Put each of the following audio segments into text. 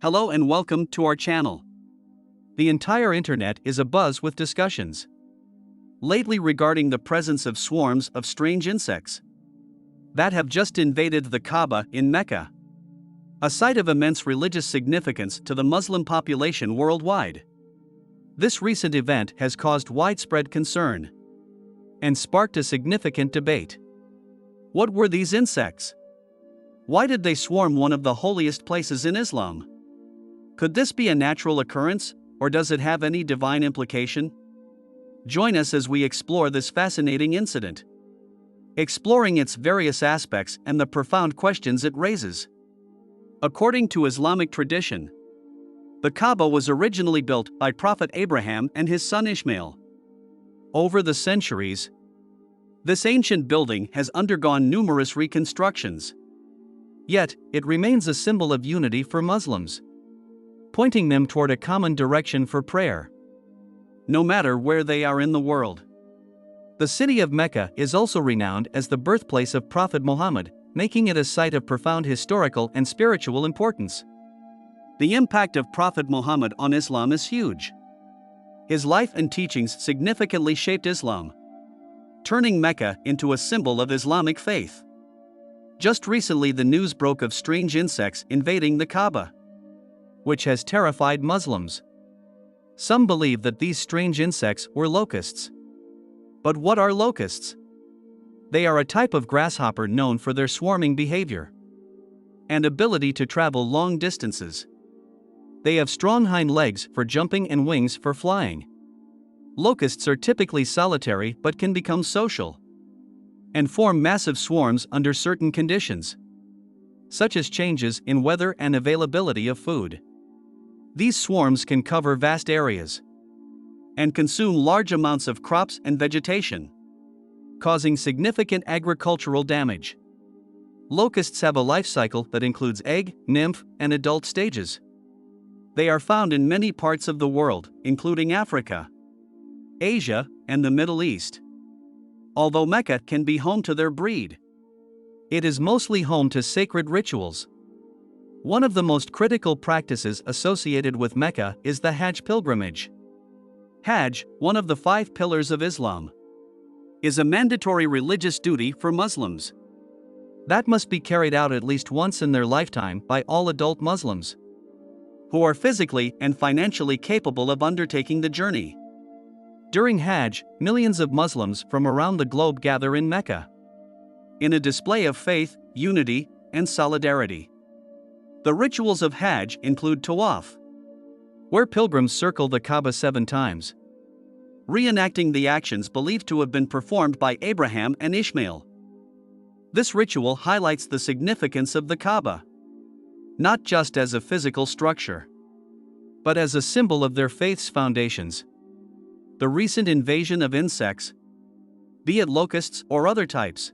Hello and welcome to our channel. The entire internet is abuzz with discussions lately regarding the presence of swarms of strange insects that have just invaded the Kaaba in Mecca, a site of immense religious significance to the Muslim population worldwide. This recent event has caused widespread concern and sparked a significant debate. What were these insects? Why did they swarm one of the holiest places in Islam? Could this be a natural occurrence, or does it have any divine implication? Join us as we explore this fascinating incident, exploring its various aspects and the profound questions it raises. According to Islamic tradition, the Kaaba was originally built by Prophet Abraham and his son Ishmael. Over the centuries, this ancient building has undergone numerous reconstructions. Yet, it remains a symbol of unity for Muslims, pointing them toward a common direction for prayer, no matter where they are in the world. The city of Mecca is also renowned as the birthplace of Prophet Muhammad, making it a site of profound historical and spiritual importance. The impact of Prophet Muhammad on Islam is huge. His life and teachings significantly shaped Islam, turning Mecca into a symbol of Islamic faith. Just recently, the news broke of strange insects invading the Kaaba, which has terrified Muslims. Some believe that these strange insects were locusts. But what are locusts? They are a type of grasshopper known for their swarming behavior and ability to travel long distances. They have strong hind legs for jumping and wings for flying. Locusts are typically solitary but can become social and form massive swarms under certain conditions, such as changes in weather and availability of food. These swarms can cover vast areas and consume large amounts of crops and vegetation, causing significant agricultural damage. Locusts have a life cycle that includes egg, nymph, and adult stages. They are found in many parts of the world, including Africa, Asia, and the Middle East. Although Mecca can be home to their breed, it is mostly home to sacred rituals. One of the most critical practices associated with Mecca is the Hajj pilgrimage. Hajj, one of the 5 pillars of Islam, is a mandatory religious duty for Muslims that must be carried out at least once in their lifetime by all adult Muslims who are physically and financially capable of undertaking the journey. During Hajj, millions of Muslims from around the globe gather in Mecca in a display of faith, unity, and solidarity. The rituals of Hajj include tawaf, where pilgrims circle the Kaaba 7 times, reenacting the actions believed to have been performed by Abraham and Ishmael. This ritual highlights the significance of the Kaaba, not just as a physical structure, but as a symbol of their faith's foundations. The recent invasion of insects, be it locusts or other types,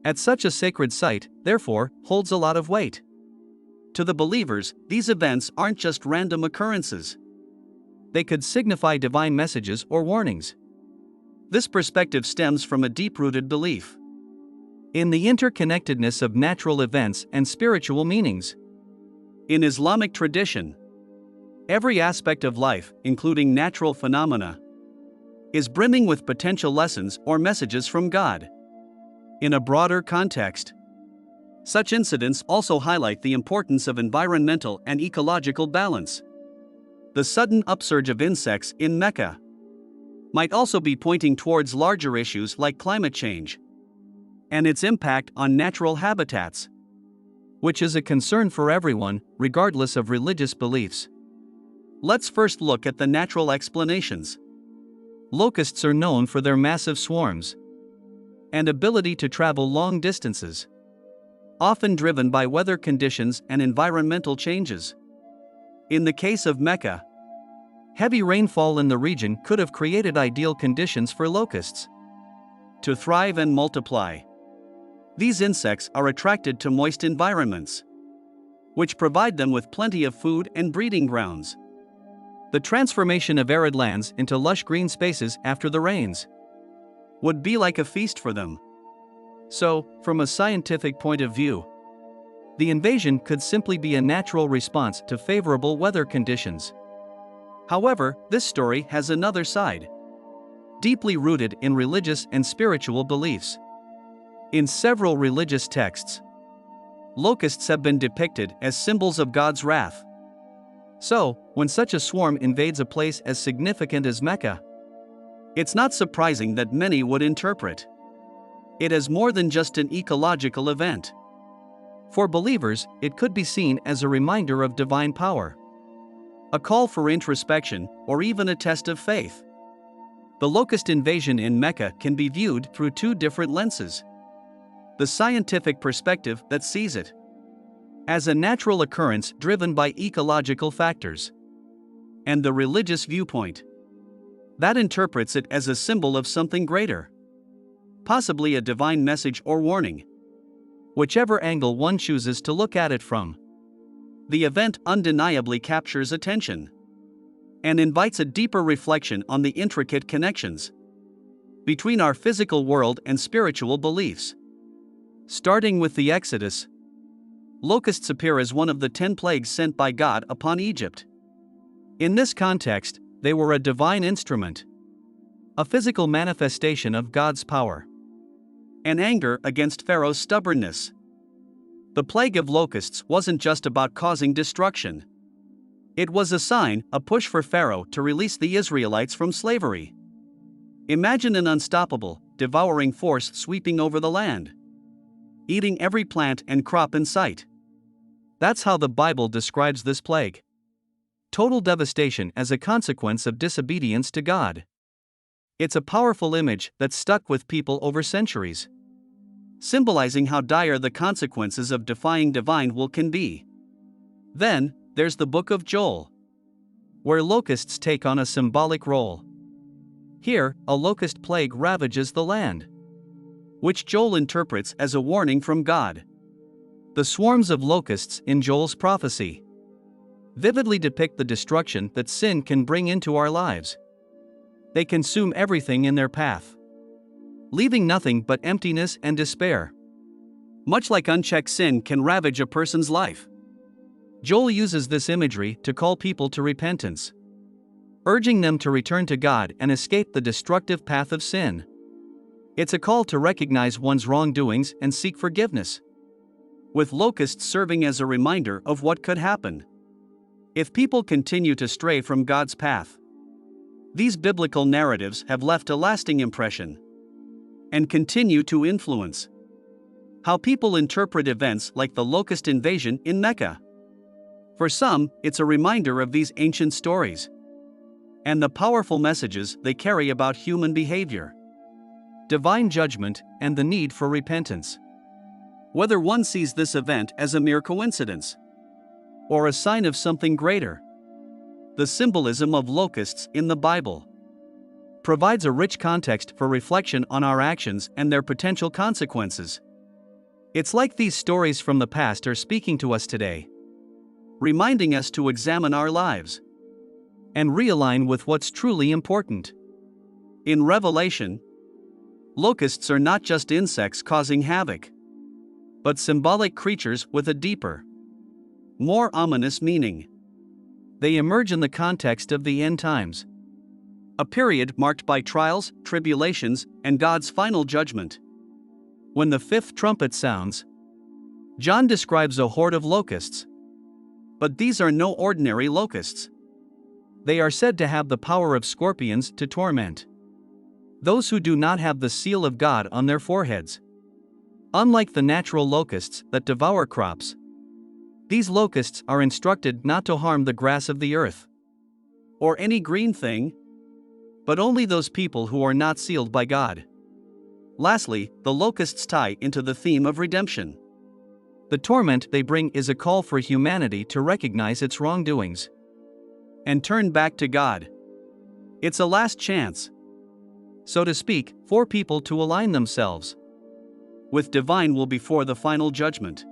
at such a sacred site, therefore, holds a lot of weight. To the believers, these events aren't just random occurrences. They could signify divine messages or warnings. This perspective stems from a deep-rooted belief in the interconnectedness of natural events and spiritual meanings. In Islamic tradition, every aspect of life, including natural phenomena, is brimming with potential lessons or messages from God. In a broader context, such incidents also highlight the importance of environmental and ecological balance. The sudden upsurge of insects in Mecca might also be pointing towards larger issues like climate change and its impact on natural habitats, which is a concern for everyone, regardless of religious beliefs. Let's first look at the natural explanations. Locusts are known for their massive swarms and ability to travel long distances, often driven by weather conditions and environmental changes. In the case of Mecca, heavy rainfall in the region could have created ideal conditions for locusts to thrive and multiply. These insects are attracted to moist environments, which provide them with plenty of food and breeding grounds. The transformation of arid lands into lush green spaces after the rains would be like a feast for them. So, from a scientific point of view, The invasion could simply be a natural response to favorable weather conditions. However, this story has another side, deeply rooted in religious and spiritual beliefs. In several religious texts, locusts have been depicted as symbols of God's wrath. So, when such a swarm invades a place as significant as Mecca, it's not surprising that many would interpret it as more than just an ecological event. For believers, it could be seen as a reminder of divine power, a call for introspection, or even a test of faith. The locust invasion in Mecca can be viewed through two different lenses: the scientific perspective that sees it as a natural occurrence driven by ecological factors, and the religious viewpoint that interprets it as a symbol of something greater, possibly a divine message or warning. Whichever angle one chooses to look at it from, the event undeniably captures attention and invites a deeper reflection on the intricate connections between our physical world and spiritual beliefs. Starting with the Exodus, locusts appear as one of the 10 plagues sent by God upon Egypt. In this context, they were a divine instrument, a physical manifestation of God's power and anger against Pharaoh's stubbornness. The plague of locusts wasn't just about causing destruction. It was a sign, a push for Pharaoh to release the Israelites from slavery. Imagine an unstoppable, devouring force sweeping over the land, eating every plant and crop in sight. That's how the Bible describes this plague: total devastation as a consequence of disobedience to God. It's a powerful image that's stuck with people over centuries, symbolizing how dire the consequences of defying divine will can be. Then, there's the book of Joel, where locusts take on a symbolic role. Here, a locust plague ravages the land, which Joel interprets as a warning from God. The swarms of locusts in Joel's prophecy vividly depict the destruction that sin can bring into our lives. They consume everything in their path, leaving nothing but emptiness and despair. Much like unchecked sin can ravage a person's life, Joel uses this imagery to call people to repentance, urging them to return to God and escape the destructive path of sin. It's a call to recognize one's wrongdoings and seek forgiveness, with locusts serving as a reminder of what could happen if people continue to stray from God's path. These biblical narratives have left a lasting impression and continue to influence how people interpret events like the locust invasion in Mecca. For some, it's a reminder of these ancient stories and the powerful messages they carry about human behavior, divine judgment, and the need for repentance. Whether one sees this event as a mere coincidence or a sign of something greater, the symbolism of locusts in the Bible provides a rich context for reflection on our actions and their potential consequences. It's like these stories from the past are speaking to us today, reminding us to examine our lives and realign with what's truly important. In Revelation, locusts are not just insects causing havoc, but symbolic creatures with a deeper, more ominous meaning. They emerge in the context of the end times, a period marked by trials, tribulations, and God's final judgment. When the fifth trumpet sounds, John describes a horde of locusts. But these are no ordinary locusts. They are said to have the power of scorpions to torment those who do not have the seal of God on their foreheads. Unlike the natural locusts that devour crops, these locusts are instructed not to harm the grass of the earth or any green thing, but only those people who are not sealed by God. Lastly, the locusts tie into the theme of redemption. The torment they bring is a call for humanity to recognize its wrongdoings and turn back to God. It's a last chance, so to speak, for people to align themselves with divine will before the final judgment.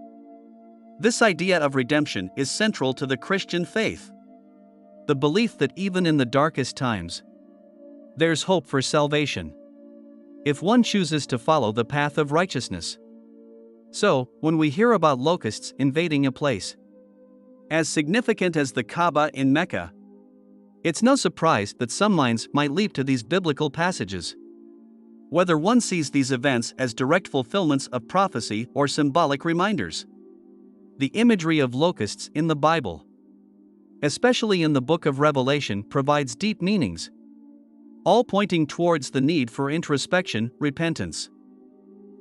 This idea of redemption is central to the Christian faith, the belief that even in the darkest times, there's hope for salvation if one chooses to follow the path of righteousness. So, when we hear about locusts invading a place as significant as the Kaaba in Mecca, it's no surprise that some minds might leap to these biblical passages. Whether one sees these events as direct fulfillments of prophecy or symbolic reminders, the imagery of locusts in the Bible, especially in the book of Revelation, provides deep meanings, all pointing towards the need for introspection, repentance,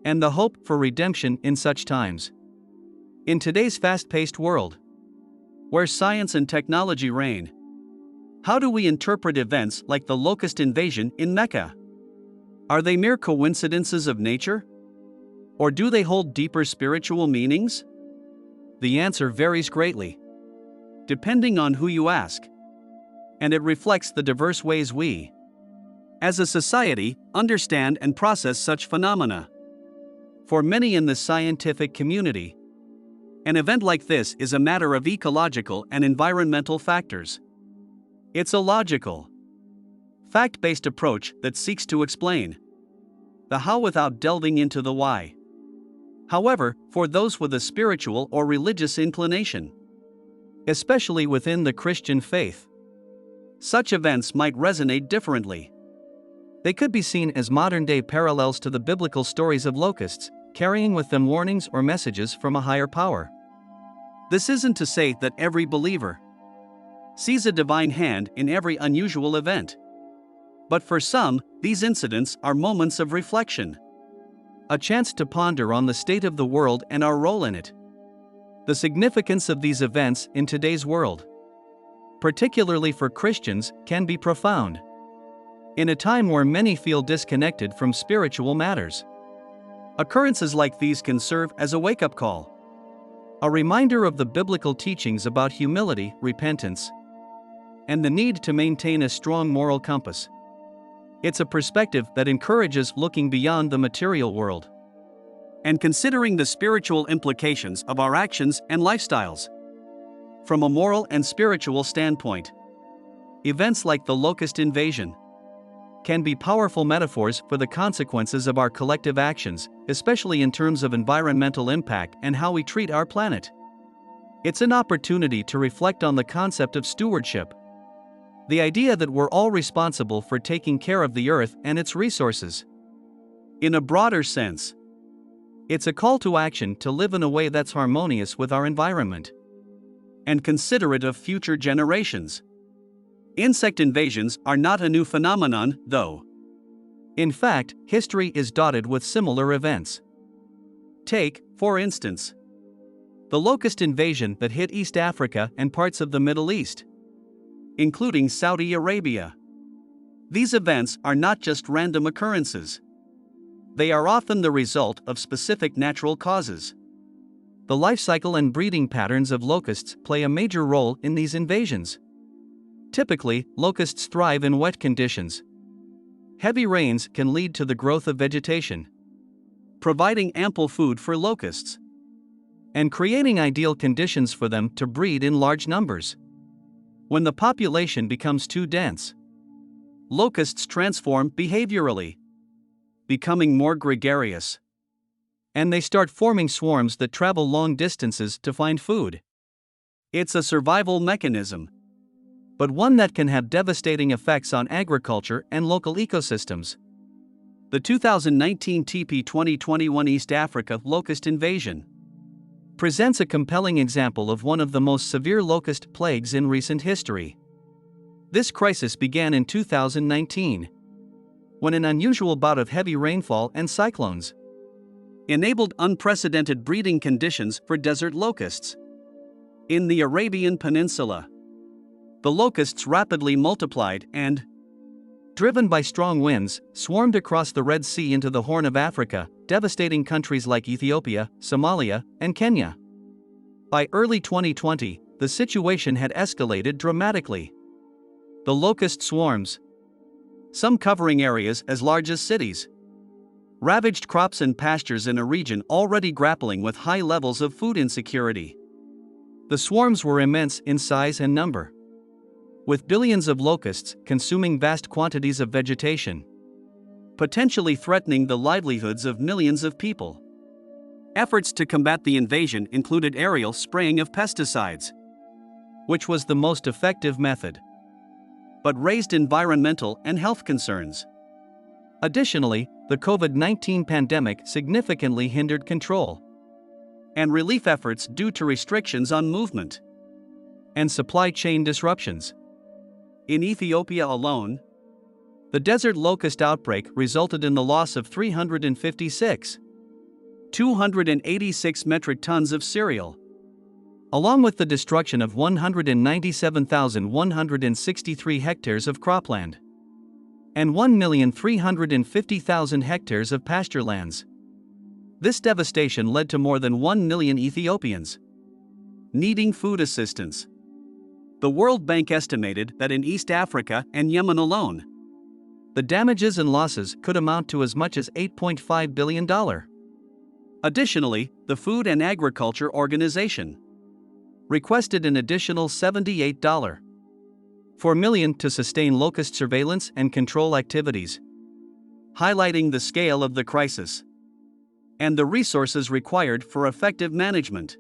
and the hope for redemption in such times. In today's fast-paced world, where science and technology reign, how do we interpret events like the locust invasion in Mecca? Are they mere coincidences of nature? Or do they hold deeper spiritual meanings? The answer varies greatly, depending on who you ask, and it reflects the diverse ways we, as a society, understand and process such phenomena. For many in the scientific community, an event like this is a matter of ecological and environmental factors. It's a logical, fact-based approach that seeks to explain the how without delving into the why. However, for those with a spiritual or religious inclination, especially within the Christian faith, such events might resonate differently. They could be seen as modern-day parallels to the biblical stories of locusts, carrying with them warnings or messages from a higher power. This isn't to say that every believer sees a divine hand in every unusual event. But for some, these incidents are moments of reflection, a chance to ponder on the state of the world and our role in it. The significance of these events in today's world, particularly for Christians, can be profound. In a time where many feel disconnected from spiritual matters, occurrences like these can serve as a wake-up call, a reminder of the biblical teachings about humility, repentance, and the need to maintain a strong moral compass. It's a perspective that encourages looking beyond the material world and considering the spiritual implications of our actions and lifestyles. From a moral and spiritual standpoint, events like the locust invasion can be powerful metaphors for the consequences of our collective actions, especially in terms of environmental impact and how we treat our planet. It's an opportunity to reflect on the concept of stewardship, the idea that we're all responsible for taking care of the earth and its resources. In a broader sense, it's a call to action to live in a way that's harmonious with our environment and considerate of future generations. Insect invasions are not a new phenomenon, though. In fact, history is dotted with similar events. Take, for instance, the locust invasion that hit East Africa and parts of the Middle East, including Saudi Arabia. These events are not just random occurrences. They are often the result of specific natural causes. The life cycle and breeding patterns of locusts play a major role in these invasions. Typically, locusts thrive in wet conditions. Heavy rains can lead to the growth of vegetation, providing ample food for locusts and creating ideal conditions for them to breed in large numbers. When the population becomes too dense, locusts transform behaviorally, becoming more gregarious, and they start forming swarms that travel long distances to find food. It's a survival mechanism, but one that can have devastating effects on agriculture and local ecosystems. The 2019 TP2021 East Africa locust invasion presents a compelling example of one of the most severe locust plagues in recent history. This crisis began in 2019, when an unusual bout of heavy rainfall and cyclones enabled unprecedented breeding conditions for desert locusts. In the Arabian Peninsula, the locusts rapidly multiplied and, driven by strong winds, swarmed across the Red Sea into the Horn of Africa, devastating countries like Ethiopia, Somalia, and Kenya. By early 2020, the situation had escalated dramatically. The locust swarms, some covering areas as large as cities, ravaged crops and pastures in a region already grappling with high levels of food insecurity. The swarms were immense in size and number, with billions of locusts consuming vast quantities of vegetation, potentially threatening the livelihoods of millions of people. Efforts to combat the invasion included aerial spraying of pesticides, which was the most effective method, but raised environmental and health concerns. Additionally, the COVID-19 pandemic significantly hindered control and relief efforts due to restrictions on movement and supply chain disruptions. In Ethiopia alone, the desert locust outbreak resulted in the loss of 286 metric tons of cereal, along with the destruction of 197,163 hectares of cropland and 1,350,000 hectares of pasture lands. This devastation led to more than 1 million Ethiopians needing food assistance. The World Bank estimated that in East Africa and Yemen alone, the damages and losses could amount to as much as $8.5 billion. Additionally, the Food and Agriculture Organization requested an additional $78.4 million to sustain locust surveillance and control activities, highlighting the scale of the crisis and the resources required for effective management.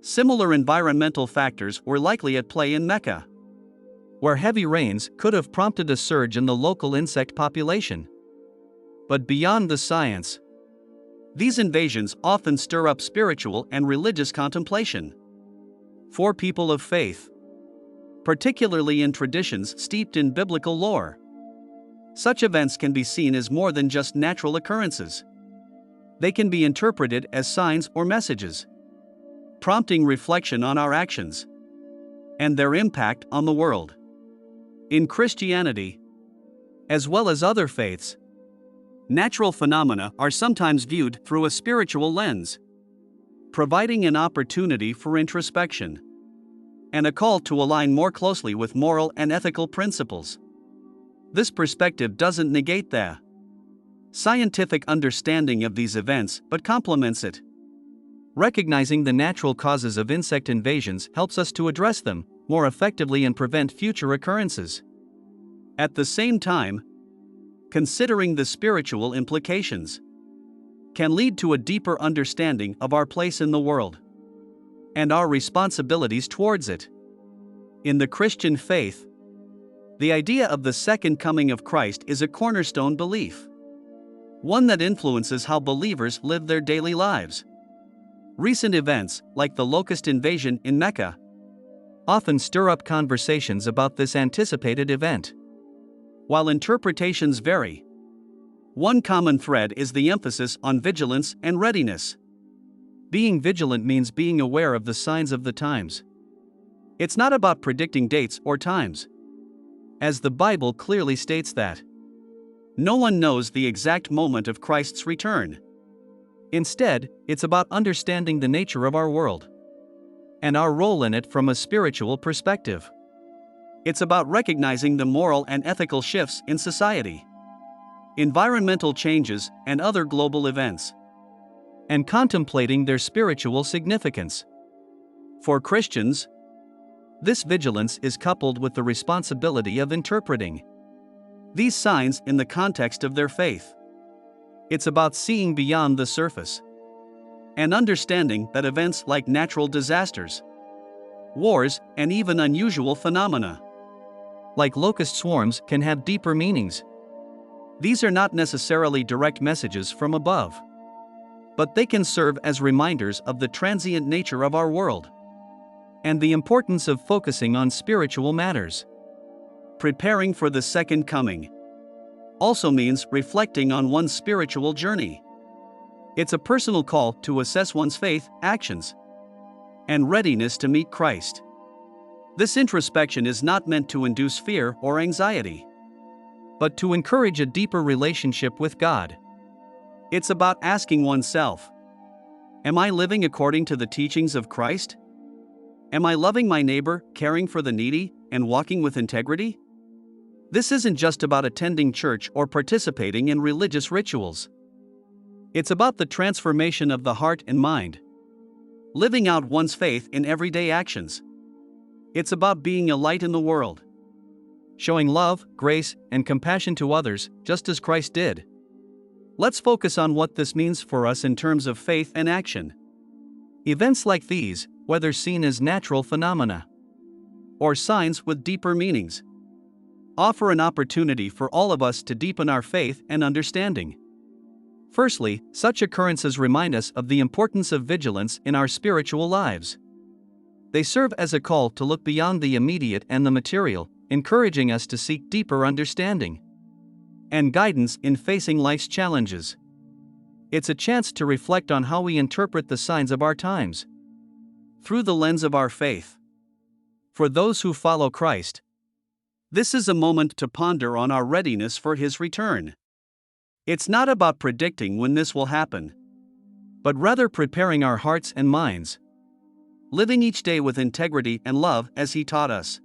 Similar environmental factors were likely at play in Mecca, where heavy rains could have prompted a surge in the local insect population. But beyond the science, these invasions often stir up spiritual and religious contemplation. For people of faith, particularly in traditions steeped in biblical lore, such events can be seen as more than just natural occurrences. They can be interpreted as signs or messages, prompting reflection on our actions and their impact on the world. In Christianity, as well as other faiths, natural phenomena are sometimes viewed through a spiritual lens, providing an opportunity for introspection and a call to align more closely with moral and ethical principles. This perspective doesn't negate the scientific understanding of these events but complements it. Recognizing the natural causes of insect invasions helps us to address them more effectively and prevent future occurrences. At the same time, considering the spiritual implications can lead to a deeper understanding of our place in the world and our responsibilities towards it. In the Christian faith, the idea of the second coming of Christ is a cornerstone belief, one that influences how believers live their daily lives. Recent events, like the locust invasion in Mecca, often stir up conversations about this anticipated event. While interpretations vary, one common thread is the emphasis on vigilance and readiness. Being vigilant means being aware of the signs of the times. It's not about predicting dates or times, as the Bible clearly states that no one knows the exact moment of Christ's return. Instead, it's about understanding the nature of our world and our role in it from a spiritual perspective. It's about recognizing the moral and ethical shifts in society, environmental changes, and other global events, and contemplating their spiritual significance. For Christians, this vigilance is coupled with the responsibility of interpreting these signs in the context of their faith. It's about seeing beyond the surface and understanding that events like natural disasters, wars, and even unusual phenomena like locust swarms can have deeper meanings. These are not necessarily direct messages from above, but they can serve as reminders of the transient nature of our world and the importance of focusing on spiritual matters. Preparing for the second coming also means reflecting on one's spiritual journey. It's a personal call to assess one's faith, actions, and readiness to meet Christ. This introspection is not meant to induce fear or anxiety, but to encourage a deeper relationship with God. It's about asking oneself, am I living according to the teachings of Christ? Am I loving my neighbor, caring for the needy, and walking with integrity? This isn't just about attending church or participating in religious rituals. It's about the transformation of the heart and mind, living out one's faith in everyday actions. It's about being a light in the world, showing love, grace, and compassion to others, just as Christ did. Let's focus on what this means for us in terms of faith and action. Events like these, whether seen as natural phenomena or signs with deeper meanings, offer an opportunity for all of us to deepen our faith and understanding. Firstly, such occurrences remind us of the importance of vigilance in our spiritual lives. They serve as a call to look beyond the immediate and the material, encouraging us to seek deeper understanding and guidance in facing life's challenges. It's a chance to reflect on how we interpret the signs of our times through the lens of our faith. For those who follow Christ, this is a moment to ponder on our readiness for His return. It's not about predicting when this will happen, but rather preparing our hearts and minds, living each day with integrity and love as He taught us.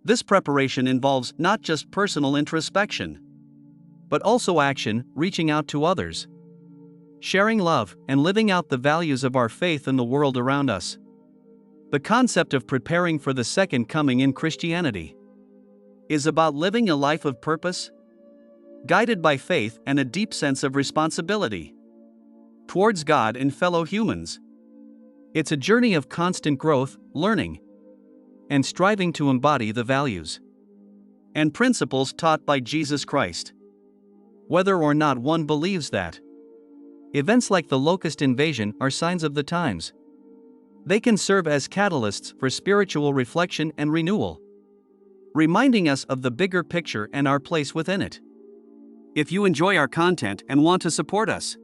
This preparation involves not just personal introspection, but also action, reaching out to others, sharing love, and living out the values of our faith in the world around us. The concept of preparing for the second coming in Christianity is about living a life of purpose, guided by faith and a deep sense of responsibility towards God and fellow humans. It's a journey of constant growth, learning, and striving to embody the values and principles taught by Jesus Christ. Whether or not one believes that events like the locust invasion are signs of the times, they can serve as catalysts for spiritual reflection and renewal, reminding us of the bigger picture and our place within it. If you enjoy our content and want to support us,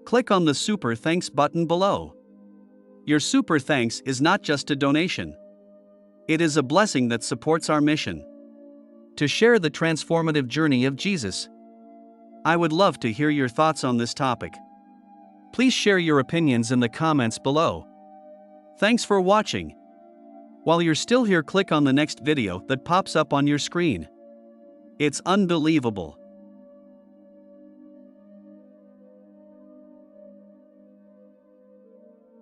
click on the Super Thanks button below. Your super thanks is not just a donation. It is a blessing that supports our mission to share the transformative journey of Jesus. I would love to hear your thoughts on this topic. Please share your opinions in the comments below. Thanks for watching. While you're still here, click on the next video that pops up on your screen. It's unbelievable.